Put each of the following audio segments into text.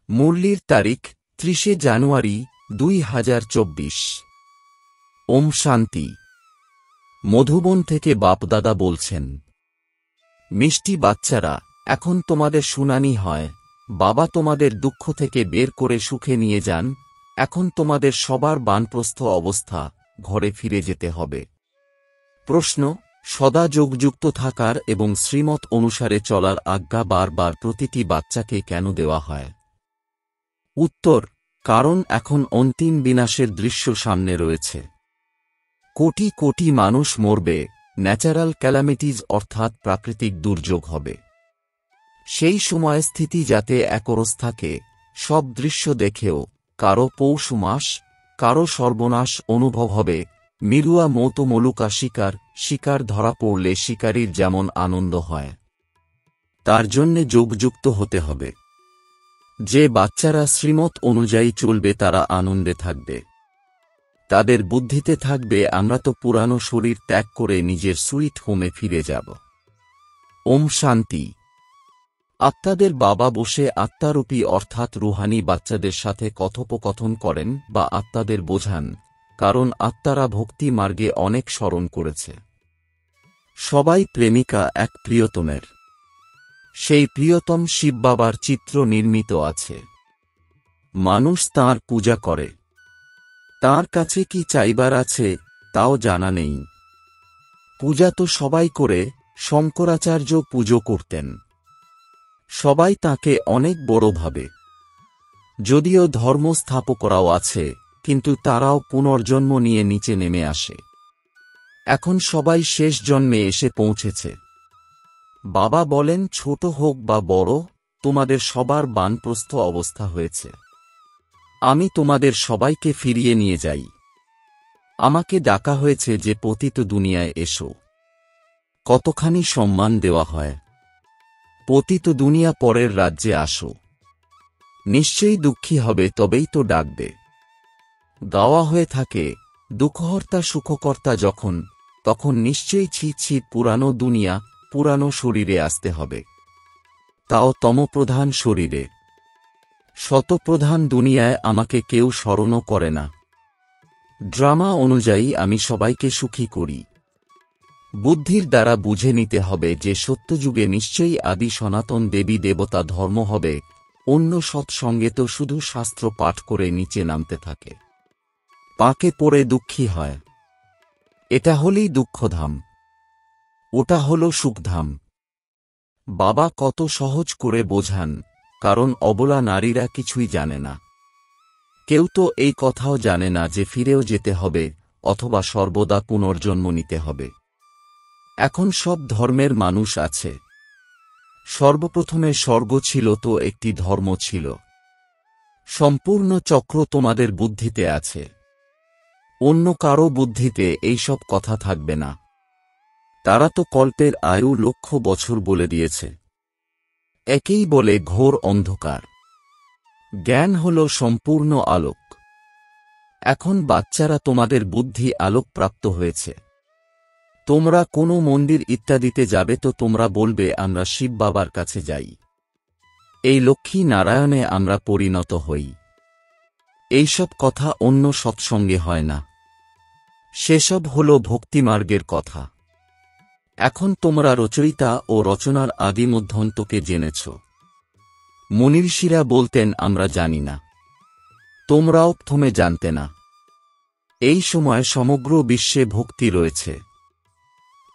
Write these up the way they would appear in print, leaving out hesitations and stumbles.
মুরলির তারিখ 30 জানুয়ারি 2024। ওম শান্তি। মধুবন থেকে বাপদাদা বলছেন, মিষ্টি বাচ্চারা, এখন তোমাদের শুনানি হয়। বাবা তোমাদের দুঃখ থেকে বের করে সুখে নিয়ে যান। এখন তোমাদের সবার বানপ্রস্থ অবস্থা, ঘরে ফিরে যেতে হবে। প্রশ্ন: সদা যোগযুক্ত থাকার এবং শ্রীমত অনুসারে চলার আজ্ঞা বারবার প্রতিটি বাচ্চাকে কেন দেওয়া হয়? উত্তর: কারণ এখন অন্তিম বিনাশের দৃশ্য সামনে রয়েছে। কোটি কোটি মানুষ মরবে, ন্যাচারাল ক্যালামিটিজ অর্থাৎ প্রাকৃতিক দুর্যোগ হবে। সেই সময় স্থিতি যাতে একরস থাকে, সব দৃশ্য দেখেও কারো পৌষ মাস, কারো সর্বনাশ অনুভব হবে। মিরুয়া মৌত মলুকা শিকার ধরা পড়লে শিকারীর যেমন আনন্দ হয়, তার জন্যে যোগযুক্ত হতে হবে। যে বাচ্চারা শ্রীমত অনুযায়ী চলবে তারা আনন্দে থাকবে। তাদের বুদ্ধিতে থাকবে আমরা তো পুরানো শরীর ত্যাগ করে নিজের সুইট হোমে ফিরে যাব। ওম শান্তি। আত্মাদের বাবা বসে আত্মারূপী অর্থাৎ রুহানি বাচ্চাদের সাথে কথোপকথন করেন বা আত্মাদের বোঝান, কারণ আত্মারা ভক্তি মার্গে অনেক স্মরণ করেছে। সবাই প্রেমিকা এক প্রিয়তমের। সেই প্রিয়তম শিব বাবার চিত্র নির্মিত আছে। মানুষ তাঁর পূজা করে। তাঁর কাছে কি চাইবার আছে তাও জানা নেই। পূজা তো সবাই করে, শঙ্করাচার্য পুজো করতেন। সবাই তাকে অনেক বড় ভাবে। যদিও ধর্ম স্থাপকরাও আছে, কিন্তু তারাও পুনর্জন্ম নিয়ে নিচে নেমে আসে। এখন সবাই শেষ জন্মে এসে পৌঁছেছে। বাবা বলেন, ছোট হোক বা বড়, তোমাদের সবার বানপ্রস্থ অবস্থা হয়েছে। আমি তোমাদের সবাইকে ফিরিয়ে নিয়ে যাই। আমাকে ডাকা হয়েছে যে পতিত দুনিয়ায় এসো। কতখানি সম্মান দেওয়া হয়। পতিত দুনিয়া পরের রাজ্যে আসো। নিশ্চয়ই দুঃখী হবে, তবেই তো ডাকবে। গাওয়া হয়ে থাকে, দুঃখহর্তা সুখকর্তা যখন, তখন নিশ্চয়ই ছি পুরানো দুনিয়া, পুরানো শরীরে আসতে হবে। তাও তমপ্রধান শরীরে। শতপ্রধান দুনিয়ায় আমাকে কেউ স্মরণও করে না। ড্রামা অনুযায়ী আমি সবাইকে সুখী করি। বুদ্ধির দ্বারা বুঝে নিতে হবে যে সত্যযুগে নিশ্চয়ই আদি সনাতন দেবী দেবতা ধর্ম হবে। অন্য সৎসঙ্গে তো শুধু শাস্ত্র পাঠ করে নিচে নামতে থাকে, পাকে পড়ে দুঃখী হয়। এটা হলেই দুঃখধাম, ওটা হল সুখধাম। বাবা কত সহজ করে বোঝান, কারণ অবলা নারীরা কিছুই জানে না। কেউ তো এই কথাও জানে না যে ফিরেও যেতে হবে, অথবা সর্বদা পুনর্জন্ম নিতে হবে। এখন সব ধর্মের মানুষ আছে। সর্বপ্রথমে স্বর্গ ছিল তো একটি ধর্ম ছিল। সম্পূর্ণ চক্র তোমাদের বুদ্ধিতে আছে। অন্য কারো বুদ্ধিতে এইসব কথা থাকবে না। তারা তো কল্পের আয়ু লক্ষ বছর বলে দিয়েছে। একেই বলে ঘোর অন্ধকার। জ্ঞান হল সম্পূর্ণ আলোক। এখন বাচ্চারা তোমাদের বুদ্ধি আলোক প্রাপ্ত হয়েছে। তোমরা কোনো মন্দির ইত্যাদিতে যাবে তো তোমরা বলবে আমরা শিব বাবার কাছে যাই। এই লক্ষ্মী নারায়ণে আমরা পরিণত হই। এইসব কথা অন্য সৎসঙ্গে হয় না। সেসব হল ভক্তিমার্গের কথা। এখন তোমরা রচয়িতা ও রচনার আদি মধ্যন্তকে জেনেছ। মুনিঋষিরা বলতেন আমরা জানি না। তোমরাও প্রথমে জানতে না। এই সময় সমগ্র বিশ্বে ভক্তি রয়েছে।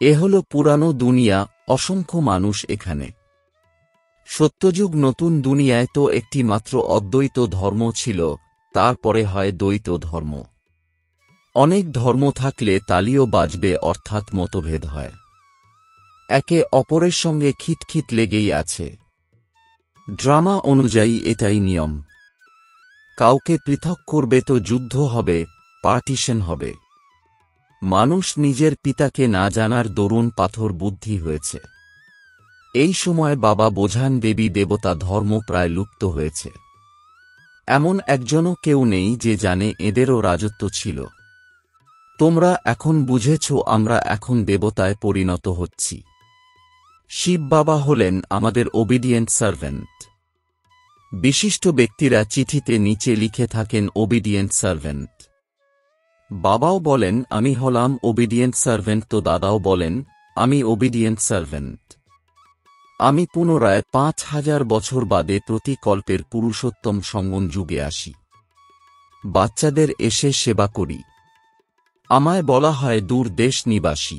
এ হল পুরানো দুনিয়া, অসংখ্য মানুষ এখানে। সত্যযুগ নতুন দুনিয়ায় তো একটি মাত্র অদ্বৈত ধর্ম ছিল, তারপরে হয় দ্বৈত ধর্ম। অনেক ধর্ম থাকলে তালিও বাজবে, অর্থাৎ মতভেদ হয়। একে অপরের সঙ্গে খিটখিট লেগেই আছে। ড্রামা অনুযায়ী এটাই নিয়ম। কাউকে পৃথক করবে তো যুদ্ধ হবে, পার্টিশন হবে। মানুষ নিজের পিতাকে না জানার দরুন পাথর বুদ্ধি হয়েছে। এই সময় বাবা বোঝান দেবী দেবতা ধর্ম প্রায় লুপ্ত হয়েছে। এমন একজনও কেউ নেই যে জানে এদেরও রাজত্ব ছিল। তোমরা এখন বুঝেছ আমরা এখন দেবতায় পরিণত হচ্ছি। শিব বাবা হলেন আমাদের ওবিডিয়েন্ট সার্ভেন্ট। বিশিষ্ট ব্যক্তিরা চিঠিতে নিচে লিখে থাকেন ওবিডিয়েন্ট সার্ভেন্ট। বাবাও বলেন আমি হলাম ওবিডিয়েন্ট সার্ভেন্ট, তো দাদাও বলেন আমি ওবিডিয়েন্ট সার্ভেন্ট। আমি পুনরায় ৫,০০০ বছর বাদে প্রতি কল্পের পুরুষোত্তম সঙ্গম যুগে আসি। বাচ্চাদের এসে সেবা করি। আমায় বলা হয় দূর দেশ নিবাসী।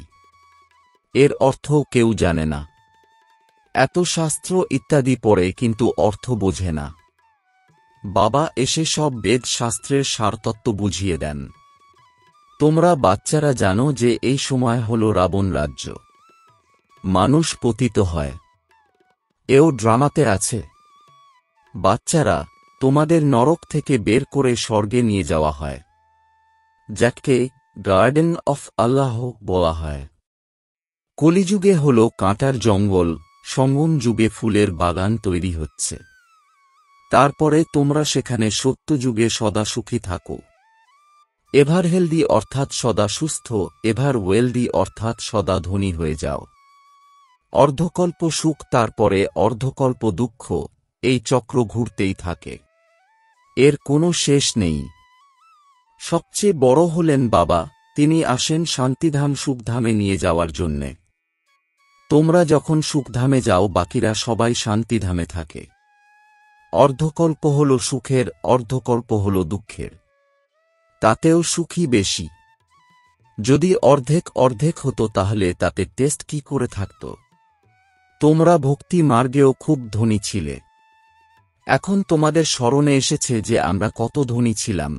এর অর্থ কেউ জানে না। এত শাস্ত্র ইত্যাদি পড়ে কিন্তু অর্থ বোঝে না। বাবা এসে সব বেদ শাস্ত্রের সারতত্ত্ব বুঝিয়ে দেন। তোমরা বাচ্চারা জানো যে এই সময় হল রাবণ রাজ্য। মানুষ পতিত হয়। এও ড্রামাতে আছে। বাচ্চারা, তোমাদের নরক থেকে বের করে স্বর্গে নিয়ে যাওয়া হয়, যাকে গার্ডেন অফ আল্লাহ বলা হয়। কলিযুগে হল কাঁটার জঙ্গল, সঙ্গম যুগে ফুলের বাগান তৈরি হচ্ছে। তারপরে তোমরা সেখানে সত্যযুগে সদা সুখী থাকো। এভার হেলদি অর্থাৎ সদা সুস্থ, এভার ওয়েলদি অর্থাৎ সদা ধনী হয়ে যাও। অর্ধকল্প সুখ, তারপরে অর্ধকল্প দুঃখ, এই চক্র ঘুরতেই থাকে। এর কোনো শেষ নেই। সবচেয়ে বড় হলেন বাবা, তিনি আসেন শান্তিধাম সুখধামে নিয়ে যাওয়ার জন্যে। তোমরা যখন সুখধামে যাও বাকিরা সবাই শান্তিধামে থাকে। অর্ধকল্প হল সুখের, অর্ধকল্প হল দুঃখের। তাতেও সুখী বেশি। যদি অর্ধেক অর্ধেক হতো তাহলে তাতে টেস্ট কি করে থাকত? তোমরা ভক্তি মার্গেও খুব ধনী ছিলে। এখন তোমাদের স্মরণে এসেছে যে আমরা কত ধনী ছিলাম।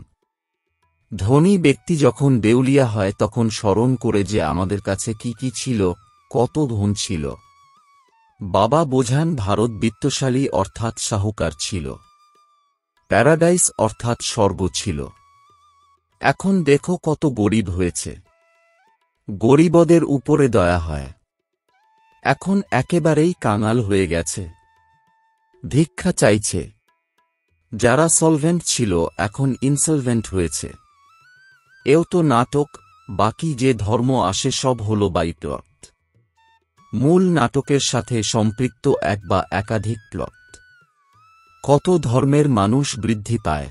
ধনী ব্যক্তি যখন দেউলিয়া হয় তখন স্মরণ করে যে আমাদের কাছে কি কি ছিল, কত ধন ছিল। বাবা বোঝান ভারত বিত্তশালী অর্থাৎ সাহুকার ছিল। প্যারাডাইস অর্থাৎ স্বর্গ ছিল। এখন দেখো কত গরিব হয়েছে। গরিবদের উপরে দয়া হয়। এখন একেবারেই কাঙাল হয়ে গেছে। ভিক্ষা চাইছে। যারা সলভেন্ট ছিল এখন ইনসলভেন্ট হয়েছে। এও তো নাটক। বাকি যে ধর্ম আসে সব হল বাইপ্লট। মূল নাটকের সাথে সম্পৃক্ত এক বা একাধিক প্লট। কত ধর্মের মানুষ বৃদ্ধি পায়।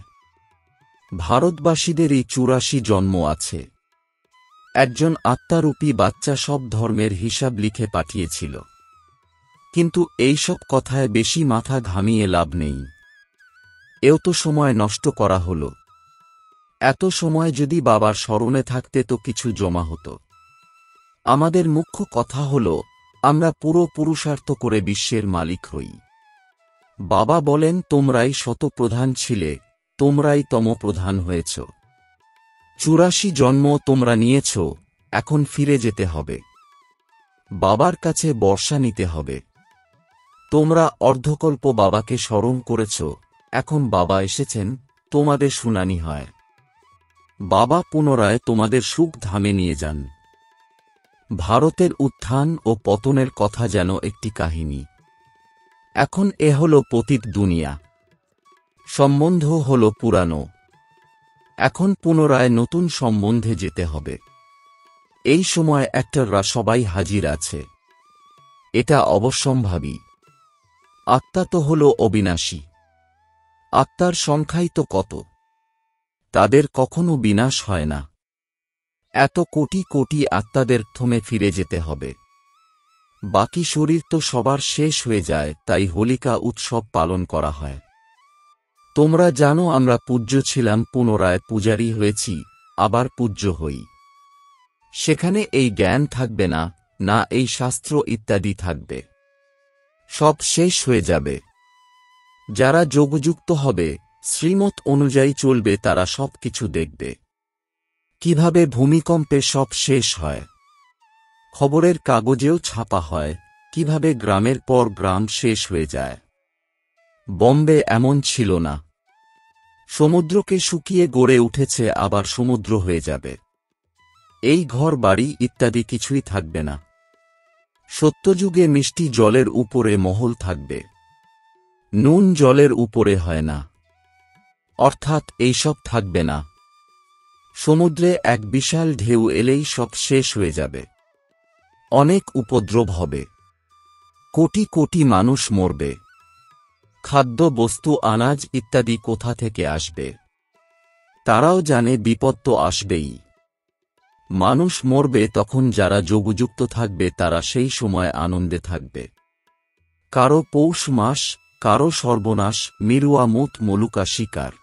ভারতবাসীদেরই ৮৪ জন্ম আছে। একজন আত্মারূপী বাচ্চা সব ধর্মের হিসাব লিখে পাঠিয়েছিল। কিন্তু এইসব কথায় বেশি মাথা ঘামিয়ে লাভ নেই। এও তো সময় নষ্ট করা হল। এত সময় যদি বাবার স্মরণে থাকতে তো কিছু জমা হতো। আমাদের মুখ্য কথা হল আমরা পুরো পুরুষার্থ করে বিশ্বের মালিক হই। বাবা বলেন তোমরাই শতপ্রধান ছিলে, তোমরাই তমপ্রধান হয়েছ। ৮৪ জন্ম তোমরা নিয়েছ, এখন ফিরে যেতে হবে। বাবার কাছে বর্ষা নিতে হবে। তোমরা অর্ধকল্প বাবাকে স্মরণ করেছ, এখন বাবা এসেছেন, তোমাদের শুনানি হয়। বাবা পুনরায় তোমাদের সুখ ধামে নিয়ে যান। ভারতের উত্থান ও পতনের কথা যেন একটি কাহিনী। এখন এ হল পতিত দুনিয়া। সম্বন্ধ হল পুরানো। এখন পুনরায় নতুন সম্বন্ধে যেতে হবে। এই সময় অ্যাক্টররা সবাই হাজির আছে। এটা অবশ্যম্ভাবী। আত্মা তো হল অবিনাশী। আত্মার সংখ্যাই তো কত। তাদের কখনো বিনাশ হয় না। এত কোটি কোটি আত্মাদের থমে ফিরে যেতে হবে। বাকি শরীর তো সবার শেষ হয়ে যায়, তাই হোলিকা উৎসব পালন করা হয়। তোমরা জানো আমরা পূজ্য ছিলাম, পুনরায় পূজারী হয়েছি, আবার পূজ্য হই। সেখানে এই জ্ঞান থাকবে না, না এই শাস্ত্র ইত্যাদি থাকবে। সব শেষ হয়ে যাবে। যারা যোগযুক্ত হবে, শ্রীমত অনুযায়ী চলবে, তারা সব কিছু দেখবে। কিভাবে ভূমিকম্পে সব শেষ হয়। খবরের কাগজেও ছাপা হয় কিভাবে গ্রামের পর গ্রাম শেষ হয়ে যায়। বম্বে এমন ছিল না। সমুদ্রকে শুকিয়ে গড়ে উঠেছে, আবার সমুদ্র হয়ে যাবে। এই ঘর বাড়ি ইত্যাদি কিছুই থাকবে না। সত্যযুগে মিষ্টি জলের উপরে মহল থাকবে। নুন জলের উপরে হয় না। অর্থাৎ এইসব থাকবে না। সমুদ্রে এক বিশাল ঢেউ এলেই সব শেষ হয়ে যাবে। অনেক উপদ্রব হবে। কোটি কোটি মানুষ মরবে। খাদ্য বস্তু আনাজ ইত্যাদি কোথা থেকে আসবে। তারাও জানে বিপদ তো আসবেই। মানুষ মরবে তখন যারা যোগযুক্ত থাকবে তারা সেই সময় আনন্দে থাকবে। কারো পৌষ মাস, কারো সর্বনাশ, মিরুয়া মুত মলুকা শিকার।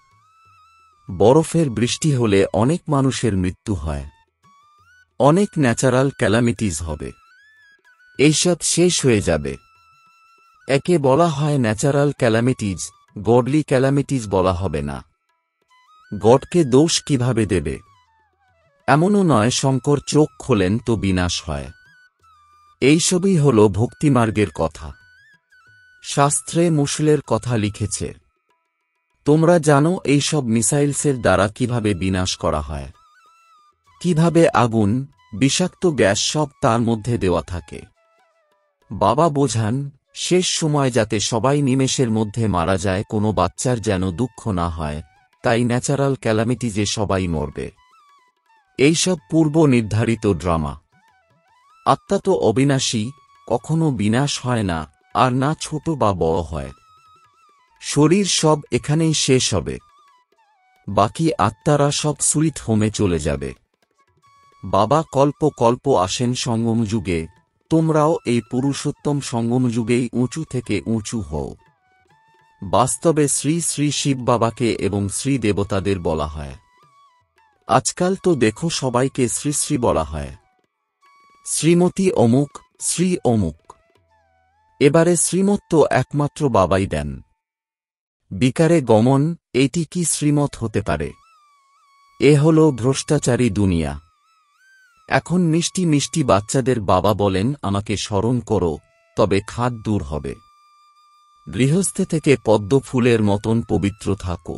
বরফের বৃষ্টি হলে অনেক মানুষের মৃত্যু হয়। অনেক ন্যাচারাল ক্যালামিটিজ হবে। এইসব শেষ হয়ে যাবে। একে বলা হয় ন্যাচারাল ক্যালামিটিজ, গডলি ক্যালামিটিজ বলা হবে না। গডকে দোষ কিভাবে দেবে? এমনও নয় শঙ্কর চোখ খোলেন তো বিনাশ হয়। এইসবই হল ভক্তিমার্গের কথা। শাস্ত্রে মুসলের কথা লিখেছে। তোমরা জানো এইসব মিসাইলসের দ্বারা কিভাবে বিনাশ করা হয়। কিভাবে আগুন, বিষাক্ত গ্যাস সব তার মধ্যে দেওয়া থাকে। বাবা বোঝান শেষ সময় যাতে সবাই নিমেষের মধ্যে মারা যায়, কোনো বাচ্চার যেন দুঃখ না হয়, তাই ন্যাচারাল ক্যালামিটিজে সবাই মরবে। এইসব পূর্ব নির্ধারিত ড্রামা। আত্মা তো অবিনাশী, কখনো বিনাশ হয় না, আর না ছোট বা বড় হয়। শরীর সব এখানেই শেষ হবে। বাকি আত্মারা সব সুইট হোমে চলে যাবে। বাবা কল্প কল্প আসেন সঙ্গম যুগে, তোমরাও এই পুরুষোত্তম সঙ্গম যুগেই উঁচু থেকে উঁচু হও। বাস্তবে শ্রী শ্রী শিব বাবাকে এবং শ্রী দেবতাদের বলা হয়। আজকাল তো দেখো সবাইকে শ্রী শ্রী বলা হয়। শ্রীমতী অমুক, শ্রী অমুক। এবারে শ্রীমত একমাত্র বাবাই দেন। বিকারে গমন, এইটি কি শ্রীমত হতে পারে? এ হল ভ্রষ্টাচারী দুনিয়া। এখন মিষ্টি মিষ্টি বাচ্চাদের বাবা বলেন আমাকে স্মরণ করো, তবে খাদ দূর হবে। গৃহস্থে থেকে পদ্ম ফুলের মতন পবিত্র থাকো।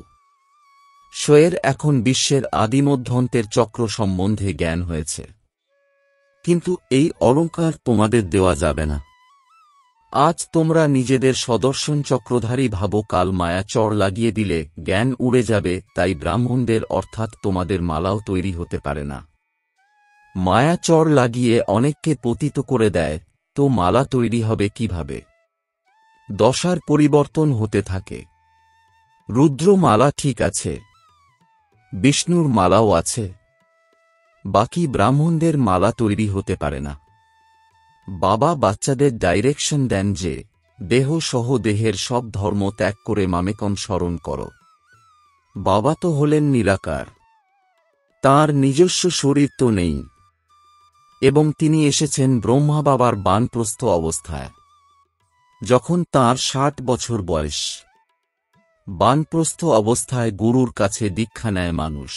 শোয়ের এখন বিশ্বের আদিমধ্যন্তের চক্র সম্বন্ধে জ্ঞান হয়েছে, কিন্তু এই অলঙ্কার তোমাদের দেওয়া যাবে না। আজ তোমরা নিজেদের সদর্শন চক্রধারী ভাবো, কাল মায়া চড় লাগিয়ে দিলে জ্ঞান উড়ে যাবে, তাই ব্রাহ্মণদের অর্থাৎ তোমাদের মালাও তৈরি হতে পারে না। মায়া চড় লাগিয়ে অনেককে পতিত করে দেয়, তো মালা তৈরি হবে কিভাবে? দশার পরিবর্তন হতে থাকে। রুদ্র মালা ঠিক আছে, বিষ্ণুর মালাও আছে, বাকি ব্রাহ্মণদের মালা তৈরি হতে পারে না। বাবা বাচ্চাদের ডাইরেকশন দেন যে দেহ সহ দেহের সব ধর্ম ত্যাগ করে মামেকম স্মরণ করো। বাবা তো হলেন নিরাকার, তাঁর নিজস্ব শরীর তো নেই, এবং তিনি এসেছেন ব্রহ্মা বাবার বানপ্রস্থ অবস্থায়। যখন তাঁর 60 বছর বয়স, বানপ্রস্থ অবস্থায় গুরুর কাছে দীক্ষা নেয় মানুষ।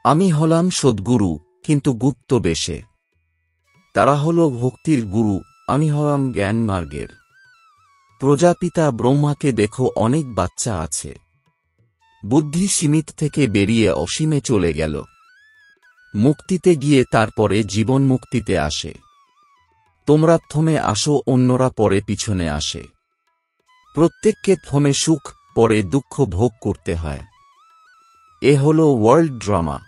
আমি হলাম সদ্গুরু, কিন্তু গুপ্ত বেশে। তারা হল ভক্তির গুরু, আমি হলাম জ্ঞান মার্গের। প্রজাপিতা ব্রহ্মাকে দেখো, অনেক বাচ্চা আছে। বুদ্ধি সীমিত থেকে বেরিয়ে অসীমে চলে গেল। মুক্তিতে গিয়ে তারপরে জীবন মুক্তিতে আসে। তোমরা প্রথমে আসো, অন্যরা পরে পিছনে আসে। প্রত্যেককে প্রথমে সুখ, পরে দুঃখ ভোগ করতে হয়। এ হল ওয়ার্ল্ড ড্রামা।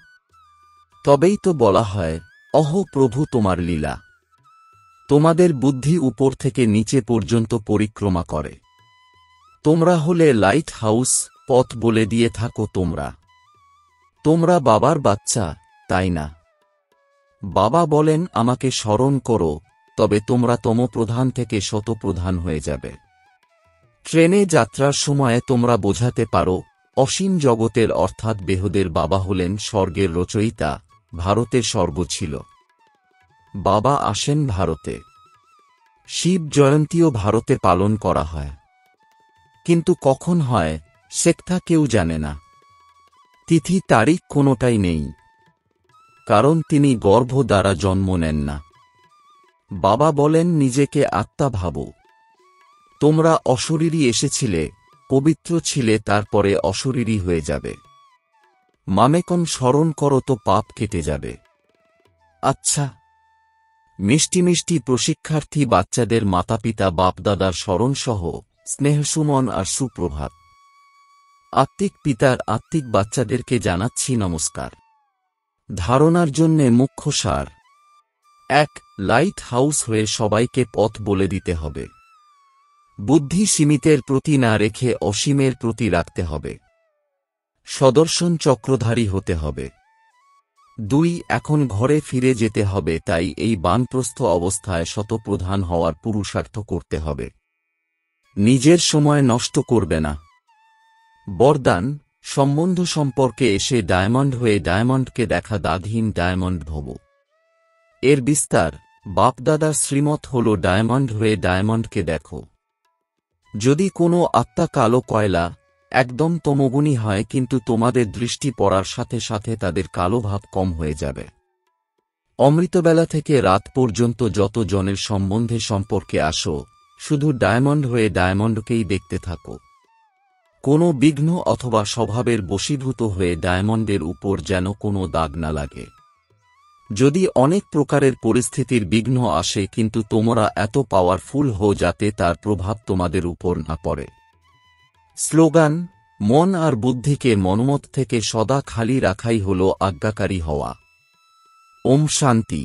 তবেই তো বলা হয়, অহ প্রভু তোমার লীলা। তোমাদের বুদ্ধি উপর থেকে নিচে পর্যন্ত পরিক্রমা করে। তোমরা হলে লাইট হাউস, পথ বলে দিয়ে থাকো তোমরা। তোমরা বাবার বাচ্চা, তাই না? বাবা বলেন আমাকে স্মরণ করো, তবে তোমরা তমপ্রধান থেকে শতপ্রধান হয়ে যাবে। ট্রেনে যাত্রার সময়ে তোমরা বোঝাতে পারো, অসীম জগতের অর্থাৎ বেহদের বাবা হলেন স্বর্গের রচয়িতা, ভারতে স্বর্গ ছিল। বাবা আসেন ভারতে। শিব জয়ন্তীও ভারতে পালন করা হয়, কিন্তু কখন হয় সেটা কেউ জানে না। তিথি তারিখ কোনোটাই নেই, কারণ তিনি গর্ভ দ্বারা জন্ম নেন না। বাবা বলেন নিজেকে আত্মা ভাবো। তোমরা অশরীরী এসেছিলে, পবিত্র ছিলে, তারপরে অশরীরী হয়ে যাবে। মামেকন স্মরণ করো তো পাপ কেটে যাবে। আচ্ছা, মিষ্টি মিষ্টি প্রশিক্ষার্থী বাচ্চাদের মাতাপিতা বাপদাদার স্মরণসহ স্নেহসুমন আর সুপ্রভাত। আত্মিক পিতার আত্মিক বাচ্চাদেরকে জানাচ্ছি নমস্কার। ধারণার জন্যে মুখ্য সার: 1. লাইট হাউস হয়ে সবাইকে পথ বলে দিতে হবে। বুদ্ধি সীমিতের প্রতি না রেখে অসীমের প্রতি রাখতে হবে। সদর্শন চক্রধারী হতে হবে। 2 এখন ঘরে ফিরে যেতে হবে, তাই এই বানপ্রস্থ অবস্থায় শতপ্রধান হওয়ার পুরুষার্থ করতে হবে। নিজের সময় নষ্ট করবে না। বরদান, সম্বন্ধ সম্পর্কে এসে ডায়মন্ড হয়ে ডায়মন্ডকে দেখা দাগহীন ডায়মন্ড ভব। এর বিস্তার, বাপদাদার শ্রীমত হল ডায়মন্ড হয়ে ডায়মন্ডকে দেখো। যদি কোনো আত্মা কালো কয়লা, একদম তমোগুণী হয়, কিন্তু তোমাদের দৃষ্টি পড়ার সাথে সাথে তাদের কালো ভাব কম হয়ে যাবে। অমৃতবেলা থেকে রাত পর্যন্ত যত জনের সম্বন্ধে সম্পর্কে আসো, শুধু ডায়মন্ড হয়ে ডায়মন্ডকেই দেখতে থাকো। কোনো বিঘ্ন অথবা স্বভাবের বশীভূত হয়ে ডায়মন্ডের উপর যেন কোনো দাগ না লাগে। যদি অনেক প্রকারের পরিস্থিতির বিঘ্ন আসে, কিন্তু তোমরা এত পাওয়ারফুল হও যাতে তার প্রভাব তোমাদের উপর না পড়ে। স্লোগান, মন আর বুদ্ধিকে মনমত থেকে সদা খালি রাখাই হল আজ্ঞাকারী হওয়া। ওম শান্তি।